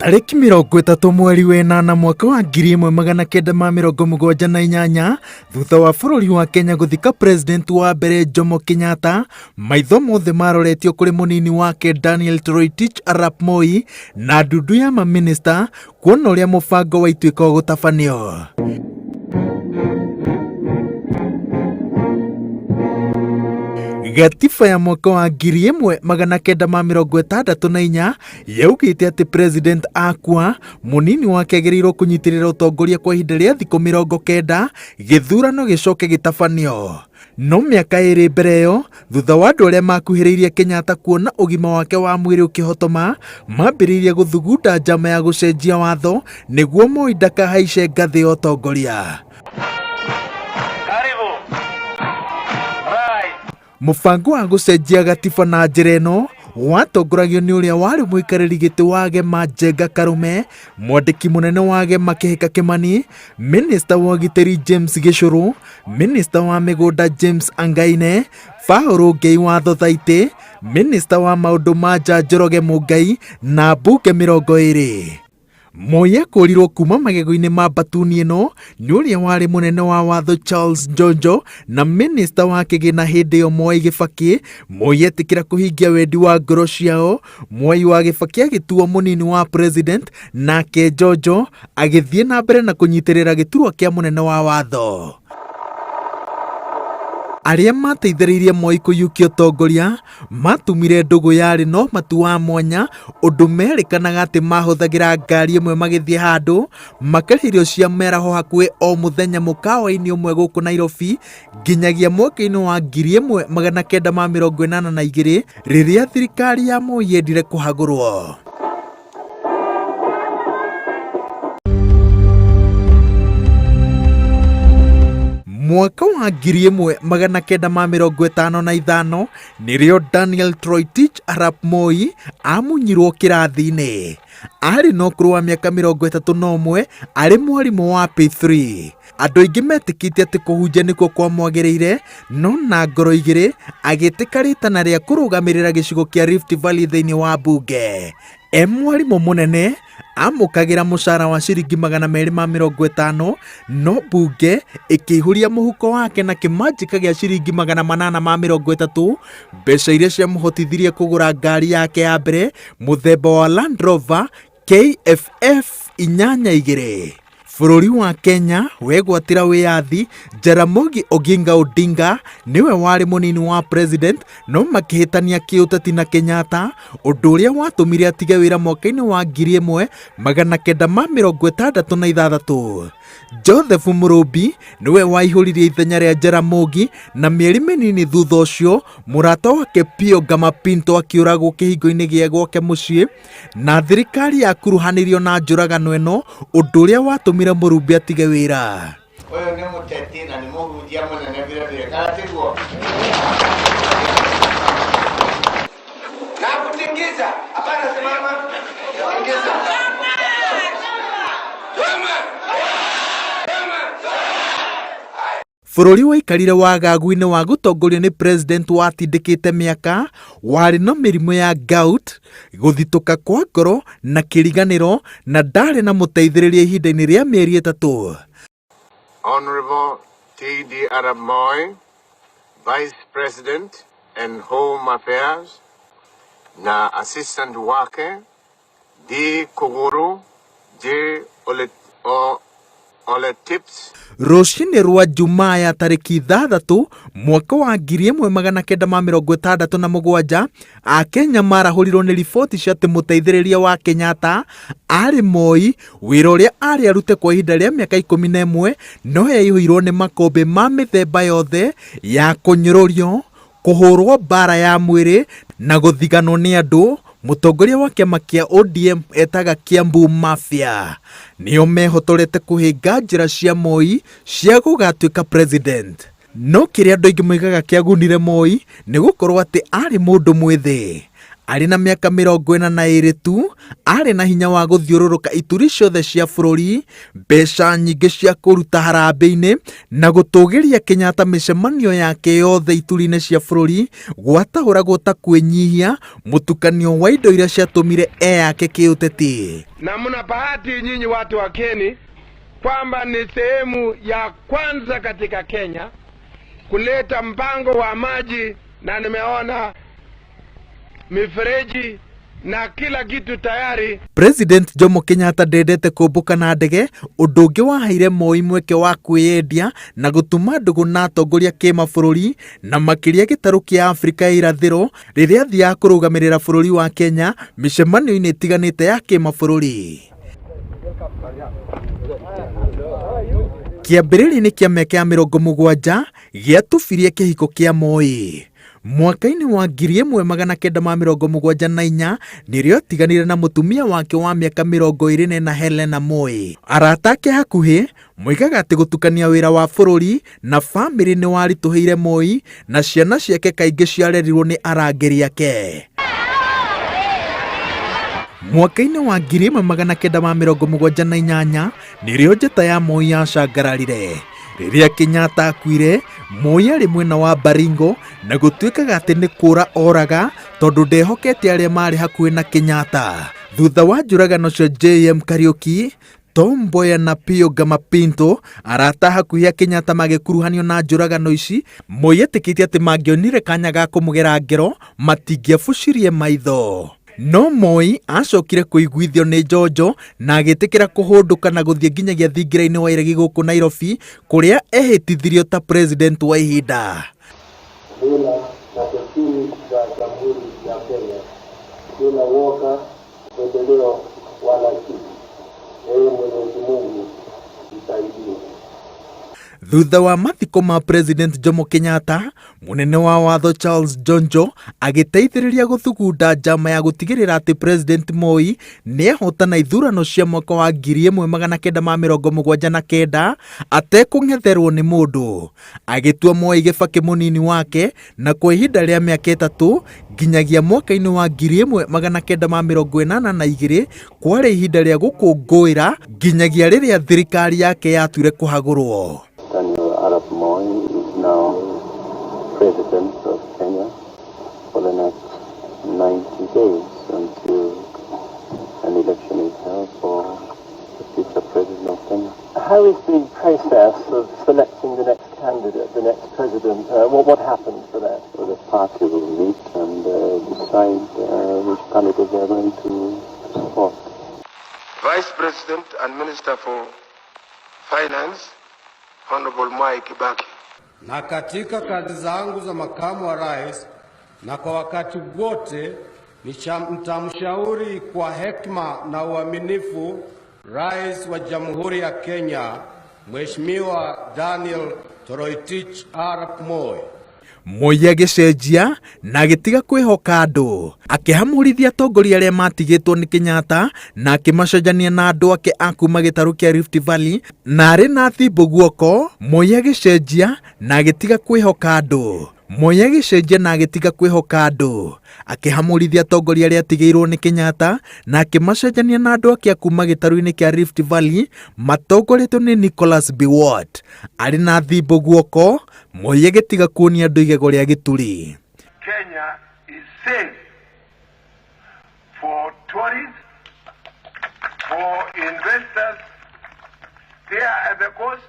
Tariki 30 mweri wa ĩnana mwaka wa 1978 thutha wa bũrũri wa Kenya gũthika president wa mbere Jomo Kenyatta, maitho mothe maroretio kũrĩ mũnini wake Daniel Toroitich arap Moi na ndundu ya maminista kuona ũrĩa mũbango wa ituĩka gũtabanio. Gatiba ya mwaka wa 1964 yaugĩte atĩ president akua munini wake agĩrĩirwo kũnyitĩrĩra ũtongoria kwa ihinda rĩa thikũ 90 gĩthurano gĩcoke gĩtabanio. No mĩaka ĩrĩ mbere ĩyo, thutha wa andũ arĩa makuhĩrĩirie Kenyatta kuona ũgima wake wa mwĩrĩ ũkĩhotoma, mambĩrĩirie gũthugunda njama ya gũcenjia watho nĩguo Moi ndakahaice ngathĩ ya ũtongoria. Mũbango wa gũcenjia gatiba na njĩra ĩno watongoragio nĩ ũrĩa warĩ mũikarĩri gĩtĩ wa Gema Njenga Karume, mwandĩki mũnene wa Gema Kĩhika Kĩmani, minista wa ũgitĩri James Gĩchũrũ, minista wa mĩgũnda James Angaine, Paul Ngei wa Thothaitĩ, minista wa maũndũ ma nja Njoroge Mũngai na mbunge 20. Moi akũrirwo kuma magego-inĩ ma batuni ĩno nĩ ũrĩa warĩ mũnene wa watho Charles Njonjo na minista wa kĩgĩna hĩndĩ ĩyo Mwai Kĩbakĩ. Moi etĩkĩra kũhingia wendi wa ngoro ciao. Mwai wa Kĩbakĩ agĩtuo mũnini wa president, nake Njonjo agĩthiĩ na mbere na kũnyitĩrĩra gĩturwa kĩa mũnene wa watho. Arĩa mateithĩrĩirie Moi kũiyũkia ũtongoria matumire ndũgũ yarĩ no matu wa mwanya, ũndũ merĩkanaga atĩ mahũthagĩra ngari ĩmwe magĩthiĩ handũ, makarĩa irio cia meraho hakuhĩ o mũthenya mũkawa-inĩ ũmwe gũkũ Nairobi nginyagia mwaka-inĩ wa 1982 rĩrĩa thirikari ya Moi yendire kũhagũrwo. Mwaka wa 1955 nĩrĩo Daniel Toroitich arap Moi amunyirwo kĩrathi-inĩ. Arĩ na ũkũrũ wa mĩaka 31, arĩ mwarimũ wa P3. Andũ aingĩ metĩkĩtie atĩ kũhunjia nĩkuo kwamwagĩrĩire, no na ngoro igĩrĩ agĩtĩka rĩtana rĩa kũrũgamĩrĩra gĩcigo kĩa Rift Valley thĩinĩ wa mbunge. Mwarimũ mũnene amũkagĩra mũcara wa ciringi 250, no mbunge ĩkĩihũria mũhuko wake na kĩmanjĩka gĩa ciringi 830, mbeca iria ciamũhotithirie kũgũra ngari yake ya mbere mũthemba wa Land Rover KFF 82. Bũrũri wa Kenya wegwatĩra wĩyathi, Jaramogi Oginga Odinga nĩwe warĩ mũnini wa president, no makĩhĩtania kĩũteti na Kenyatta, ũndũ ũrĩa watũmire atige wĩra mwaka-inĩ wa 1966. Joseph Mũrũmbi nĩwe waihũririe ithenya rĩa Jaramogi, na mĩeri mĩnini thutha ũcio mũrata wake Pio Gama Pinto akĩũragwo kĩhingo-inĩ gĩa gwake mũciĩ, na thirikari yakuruhanirio na njũragano ĩno, ũndũ ũrĩa watũmire Mũrũmbi atige wĩra. Ũyũ nĩ mũteti na nĩ mũhunjia mũnene vile vile katigwo na kutingiza hapana, simama tingiza Bũrũri waikarire wagagu-inĩ wa gũtongorio nĩ president watindĩkĩte mĩaka, warĩ na mĩrimũ ya gout, gũthitũka kwa ngoro na kĩriganĩro, na ndarĩ na mũteithĩrĩria ihinda-inĩ rĩa mĩeri 3. Honorable T.D. Arap Moi, Vice President and Home Affairs, na assistant wake D. Kuguru J. Oletips. Rũcinĩ rwa Jumaa ya tarĩki 6 mwaka wa 1967, Akenya marahũrirwo nĩ riboti cia atĩ mũteithĩrĩria wa Kenyatta arĩ Moi, wĩra ũrĩa arĩ arute kwa ihinda rĩa mĩaka 11, no yaihũirwo nĩ makombe ma mĩthemba yothe ya kũnyũrũrio, kũhũrwo mbara ya mwĩrĩ na gũthiganwo nĩ andũ. Mũtongoria wa kĩama kĩa ODM etaga Kiambu Mafia nĩo mehotorete kũhĩnga njĩra cia Moi cia gũgatuĩka president. No kĩrĩa andũ aingĩ moigaga kĩagunire Moi nĩ gũkorwo atĩ arĩ mũndũ mwĩthĩ. Arĩ na mĩaka 42 tu, arĩ na hinya wa gũthiũrũrũka ituri ciothe cia bũrũri, mbeca nyingĩ cia kũruta harambĩ-inĩ na gũtũgĩria Kenyatta mĩcemanio yake yothe ituri-inĩ cia bũrũri, gwatahũragwo ta kwĩnyihia mũtukanio wa indo iria ciatũmire yake kĩũteti. Na mna bahati nyinyi watu wa Keni kwamba ni sehemu ya kwanza katika Kenya kuleta mpango wa maji, na nimeona mifereji na kila kitu tayari. President Jomo Kenyatta ndendete kũmbũka na ndege, ũndũ ũngĩ waheire Moi mweke wa kwĩyendia na gũtuma ndũgũ na atongoria kĩmabũrũri na makĩria gĩtarũ kĩa Afrika ya irathĩro rĩrĩa athiaga kũrũgamĩrĩra bũrũri wa Kenya mĩcemanio-inĩ ĩtiganĩte ya kĩmabũrũri. Kĩambĩrĩria-inĩ kĩa mĩaka ya 70 gĩatũbirie kĩhiko kĩa Moi. Mwaka-inĩ wa 1974 nĩrĩo atiganire na mũtumia wake wa mĩaka 24 Helena Moi. Arata ake hakuhĩ moigaga atĩ gũtukania wĩra wa bũrũri na bamĩrĩ nĩ waritũhĩire Moi, na ciana ciake kaingĩ ciarerirwo nĩ arangĩri ake. Mwaka-inĩ wa 1978 nĩrĩo njata ya Moi yacangararire. Rĩrĩa Kenyatta akuire, Moi arĩ mwena wa Baringo na gũtuĩkaga atĩ nĩ kũra oraga tondũ ndehokete arĩa marĩ hakuhĩ na Kenyatta. Thutha wa njũragano cia JM Kariuki, Tom Mboya na Pio Gama Pinto, arata hakuhĩ a Kenyatta magĩkuruhanio na njũragano ici, Moi etĩkĩtie atĩ mangĩonire kanya ga kũmũgera ngero matingĩabucirie maitho. No Moi acokire kũiguithio nĩ Njonjo na agĩtĩkĩra kũhũndũka na gũthiĩ nginyagia thingira-inĩ wa iregi gũkũ Nairobi, kũrĩa ehĩtithirio ta president wa ihinda. Bila na desturi za Jamhuri ya Kenya, bila woga, upendeleo wala chuki. Mwenyezi Mungu msaidie. Thutha wa mathiko ma President Jomo Kenyatta, munene wa watho Charles Njonjo agĩteithĩrĩria gũthugunda njama ya gũtigĩrĩra atĩ President Moi nĩahotana ithurano cia mwaka wa 1979 atekũng'etherwo nĩ mũndũ. Agĩtua Moi Kibaki mũnini wake, na kwa ihinda rĩa mĩaka 3 nginyagia mwaka-inĩ wa 1982 kwarĩ ihinda rĩa gũkũngũĩra nginyagia rĩrĩa thirikari yake yatuire kũhagũrwo. Daniel Arap Moi is now President of Kenya for the next 90 days until an election is held for the future President of Kenya. How is the process of selecting the next candidate, the next president? What happens for that? Well, the party will meet and decide which candidate they are going to support. Vice President and Minister for Finance, Honorable Mwai Kibaki. Na katika kazi zangu za makamu wa rais na kwa wakati wote nitamshauri kwa hekima na uaminifu Rais wa Jamhuri ya Kenya, Mheshimiwa Daniel Toroitich Arap Moi. Moi agĩcenjia na agĩtiga kwĩhoka andũ, akĩhamũrithia atongoria arĩa matigĩtwo nĩ Kenyatta na akĩmacenjania na andũ ake a kuma gĩtarũ kĩa Rift Valley, na arĩ na thimbo guoko. Moi agĩcenjia na agĩtiga kwĩhoka andũ. Moi agĩcenjia na agĩtiga kwĩhoka andũ, akĩhamũrithia atongoria arĩa atigĩirwo nĩ Kenyatta na akĩmacenjania na andũ ake a kuma gĩtarũ-inĩ kĩa Rift Valley matongoretwo nĩ Nicholas Biwott. Arĩ na thimbo guoko, Moi agĩtiga kuonia andũ igego rĩa gĩturi. Kenya is safe for tourists, for investors there at the coast,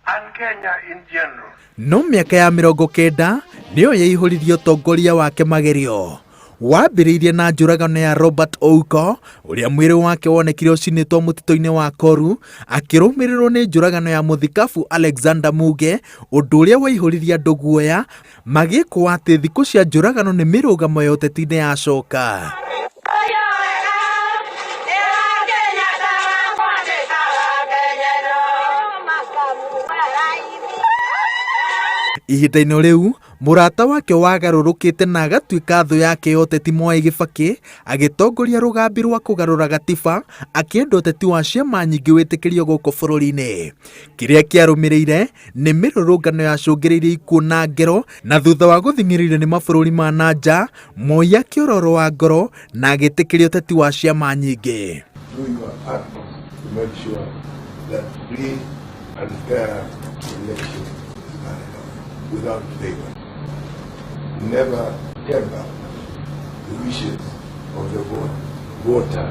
and Kenya in general. No mĩaka ya 90 nĩyo yaihũririe ũtongoria wake magerio. Wambĩrĩirie na njũragano ya Robert Ouko, ũrĩa mwĩrĩ wake wonekire ũcinĩtwo mũtitũ-inĩ wa Koru, akĩrũmĩrĩrwo nĩ njũragano ya mũthikabu Alexander Muge, ũndũ ũrĩa waihũririe andũ guoya, magĩkwo atĩ thikũ cia njũragano nĩ mĩrũgamo ya ũteti-inĩ yacoka. Ihinda-inĩ rĩu, murata wake wagarũrũkĩte na agatuĩka thũ yake ũteti Mwai Kibaki agĩtongoria rũgambi rwa kũgarũra gatiba akĩenda ũteti wa ciama nyingĩ wĩtĩkĩrio gũkũ bũrũri-inĩ. Kĩrĩa kĩarũmĩrĩire nĩ mĩrũrũngano yacũngĩrĩirie ikuũ na ngero, na thutha wa gũthing'ĩrĩrio nĩ mabũrũri ma nanja, Moi akĩororo wa ngoro na agĩtĩkĩria ũteti wa ciama nyingĩ. Make sure that free and fair elections are held without favor. Never temper the wishes of the voter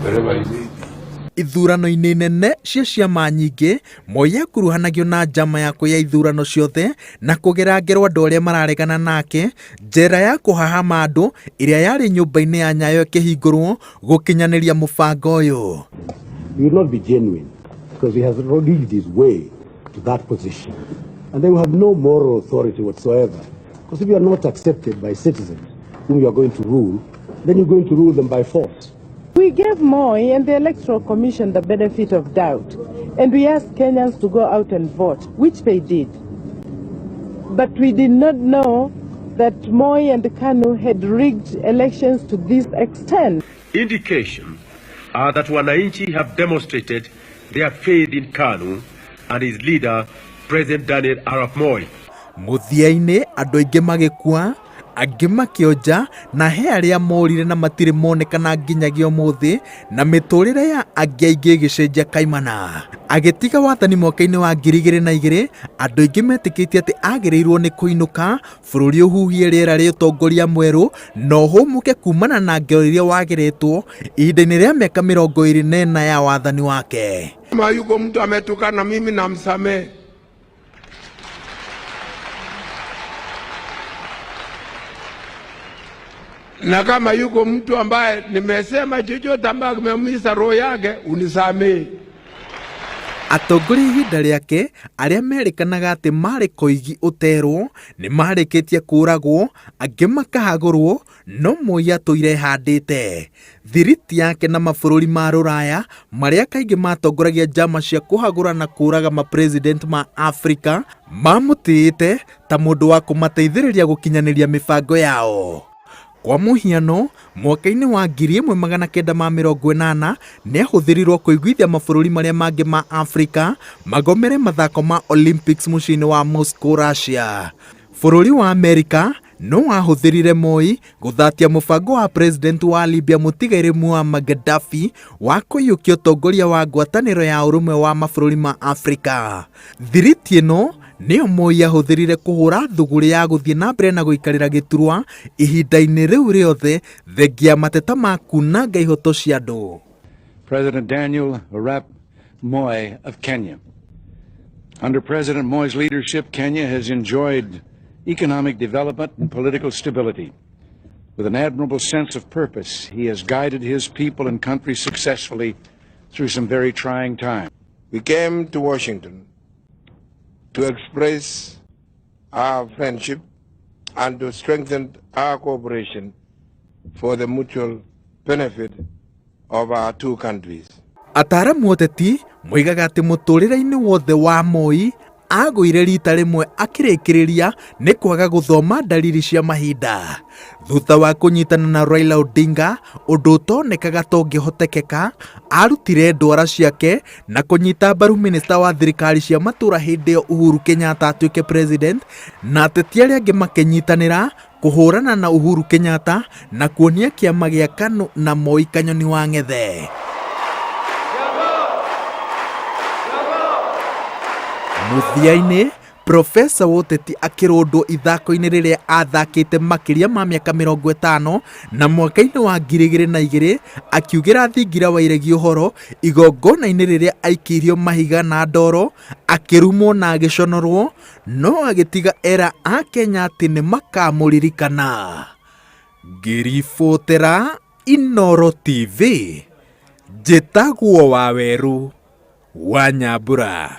wherever he may be. Ithurano-inĩ nene cia ciama nyingĩ, Moi akuruhanagio na njama ya ya ithurano ciothe na kũgera ngero andũ arĩa mararegana nake, njera ya kũhahama andũ ĩrĩa yarĩ nyũmba-inĩ ya Nyayo ĩkĩhingũrwo gũkinyanĩria mũbango ũyũ. He will not be genuine because he has rigged his way to that position. And they will have no moral authority whatsoever. Because if you are not accepted by citizens whom you are going to rule, then you're going to rule them by force. We gave Moi and the Electoral Commission the benefit of doubt. And we asked Kenyans to go out and vote, which they did. But we did not know that Moi and KANU had rigged elections to this extent. Indication that wananchi have demonstrated their faith in KANU and his leader, President Daniel Arap Moi. Muthiaine andũ aingĩ magĩkua, angĩ makĩonja, na he arĩa morire na matirĩ monekana nginyagia ũmũthĩ, na mĩtũrĩre ya angĩ aingĩ ĩgĩcenjia kaimana. Agĩtiga wathani mwaka-inĩ wa 2002, andũ aingĩ metĩkĩtie atĩ agĩrĩirwo nĩ kũinũka, bũrũri ũhuhie rĩera rĩa ũtongoria mwerũ, na ũhũmũke kumana na ngero iria wageretwo ihinda-inĩ rĩa mĩaka 24 ya wathani wake. Kama yuko mtu ametukana mimi namsamehe. Na kama yuko mtu ambaye nimesema chochote ambaye kimeumiza roho yake, unisamehe. Atongoria ihinda rĩake arĩa merĩkanaga atĩ marĩ koigi ũterwo nĩ marĩkĩtie kũragwo, angĩ makahagũrwo, no Moi atũire handĩte. Thiriti yake na mabũrũri ma rũraya marĩa kaingĩ matongoragia njama cia kũhagũra na kũraga ma-president ma Afrika mamũtĩĩte ta mũndũ wa kũmateithĩrĩria gũkinyanĩria mĩbango yao. Kwa mũhiano, mwaka-inĩ wa 1980 nĩ ahũthĩrirwo kũiguithia mabũrũri marĩa mangĩ ma Afrika magomere mathako ma Olympics mũciĩ-inĩ wa Moscow, Russia. Bũrũri wa Amerika no wahũthĩrire Moi gũthatia mũbango wa president wa Libya mũtigairĩ Muammar Gaddafi wa kũiyũkia ũtongoria wa ngwatanĩro ya ũrũmwe wa mabũrũri ma Afrika. Thiriti ĩno nĩyo Moi ahũthĩrire kũhũra thũgũrĩ ya gũthiĩ na mbere na gũikarĩra gĩturwa ihinda-inĩ rĩu rĩothe thengia mateta ma kunanga ihoto cia andũ. President Daniel Arap Moi of Kenya. Under President Moi's leadership, Kenya has enjoyed economic development and political stability. With an admirable sense of purpose, he has guided his people and country successfully through some very trying times. We came to Washington to express our friendship and to strengthen our cooperation for the mutual benefit of our two countries. Ataaramu oteti moigaga atĩ mũtũrĩre-inĩ wothe wa Moi agũire rita rĩmwe akĩrĩkĩrĩria nĩ kwaga gũthoma dalili cia mahinda. Thutha wa kũnyitana na Raila Odinga, ũndũ ũtonekaga ta ũngĩhotekeka, arutire ndwara ciake na kũnyita mbaru minista wa thirikari cia matũra hĩndĩ ĩyo Uhuru Kenyatta atuĩke president, na ateti arĩa angĩ makĩnyitanĩra kũhũrana na Uhuru Kenyatta na kuonia kĩama gĩa KANU na Moi Kanyoni wa Ng'ethe. Mũthia-inĩ, Profesa Woteti akĩrũndwo ithako-inĩ rĩrĩa athakĩte makĩria ma mĩaka 50 na mwaka-inĩ wa 2002 akiugĩra thingira wa iregi ũhoro igongona-inĩ rĩrĩa aikirio mahiga na ndoro, akĩrumwo na agĩconorwo, no agĩtiga era a Kenya atĩ nĩ makamũririkana. Ngĩribotera Inooro TV, njĩtagwo Waweru wa Nyambura.